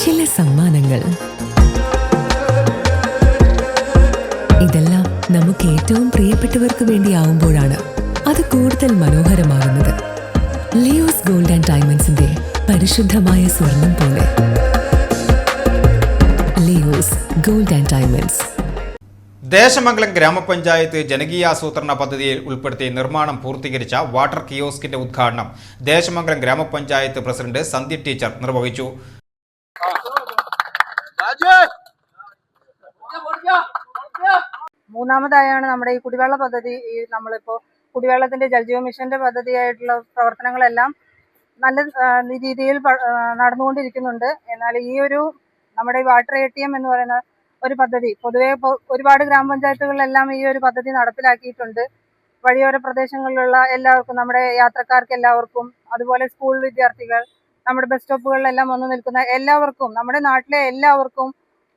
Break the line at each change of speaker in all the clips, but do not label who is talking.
ചില സമ്മാനങ്ങൾ. ഇതെല്ലാം നമുക്ക് ഏറ്റവും പ്രിയപ്പെട്ടവർക്ക് വേണ്ടിയാവുമ്പോഴാണ് അത് കൂടുതൽ മനോഹരമാകുന്നത്. ലിയോസ് ഗോൾഡ് ആൻഡ് ഡയമണ്ട്സിന്റെ പരിശുദ്ധമായ സ്വർണം പോലെ. Leo's gold and diamonds.
Desamangalam ഗ്രാമപഞ്ചായത്ത് ജനകീയാസൂത്രണ പദ്ധതിയിൽ ഉൾപ്പെടുത്തി നിർമ്മാണം പൂർത്തീകരിച്ച വാട്ടർ കിയോസ്കിന്റെ ഉദ്ഘാടനം ദേശമംഗലം ഗ്രാമപഞ്ചായത്ത് പ്രസിഡന്റ് സന്ധ്യ ടീച്ചർ നിർവഹിച്ചു.
മൂന്നാമതായാണ് നമ്മുടെ ഈ കുടിവെള്ള പദ്ധതി. നമ്മളിപ്പോൾ കുടിവെള്ളത്തിന്റെ ജൽജീവൻ മിഷന്റെ പദ്ധതിയായിട്ടുള്ള പ്രവർത്തനങ്ങളെല്ലാം നല്ല രീതിയിൽ നടന്നുകൊണ്ടിരിക്കുന്നുണ്ട്. എന്നാൽ ഈ ഒരു നമ്മുടെ വാട്ടർ ATM എന്ന് പറയുന്ന ഒരു പദ്ധതി പൊതുവെ ഒരുപാട് ഗ്രാമപഞ്ചായത്തുകളിലെല്ലാം ഈ ഒരു പദ്ധതി നടപ്പിലാക്കിയിട്ടുണ്ട്. വഴിയോര പ്രദേശങ്ങളിലുള്ള എല്ലാവർക്കും, നമ്മുടെ യാത്രക്കാർക്ക് എല്ലാവർക്കും, അതുപോലെ സ്കൂൾ വിദ്യാർത്ഥികൾ, നമ്മുടെ ബസ് സ്റ്റോപ്പുകളിലെല്ലാം വന്നു നിൽക്കുന്ന എല്ലാവർക്കും, നമ്മുടെ നാട്ടിലെ എല്ലാവർക്കും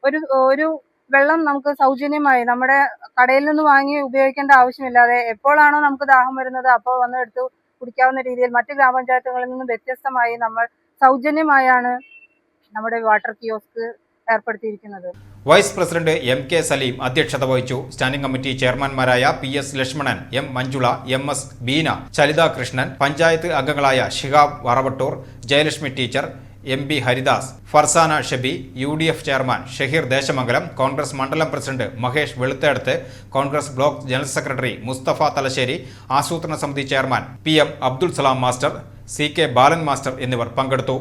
ഒരു വെള്ളം നമുക്ക് സൗജന്യമായി നമ്മുടെ കടയിൽ നിന്ന് വാങ്ങി ഉപയോഗിക്കേണ്ട ആവശ്യമില്ലാതെ എപ്പോഴാണോ നമുക്ക് ദാഹം വരുന്നത് അപ്പോൾ വന്ന് എടുത്ത് കുടിക്കാവുന്ന രീതിയിൽ മറ്റ് ഗ്രാമപഞ്ചായത്തുകളിൽ നിന്നും വ്യത്യസ്തമായി നമ്മൾ സൗജന്യമായാണ് നമ്മുടെ വാട്ടർ കിയോസ്ക് ഏർപ്പെടുത്തിയിരിക്കുന്നത്.
വൈസ് പ്രസിഡന്റ് MK സലീം അധ്യക്ഷത വഹിച്ചു. സ്റ്റാൻഡിംഗ് കമ്മിറ്റി ചെയർമാൻമാരായ PS Lakshmanan, M Manjula, MS Beena, Chalitha Krishnan, panchayat അംഗങ്ങളായ Shihab Varavattoor, Jayalakshmi teacher, MB Haridas, Farsana Shabi, UDF chairman Shaheer Desamangalam, Congress മണ്ഡലം president Mahesh Veluthedath, Congress block general secretary Musthafa Thalassery, ആസൂത്രണ സമിതി chairman PM Abdul Salam master, CK Balan master എന്നിവർ പങ്കെടുത്തു.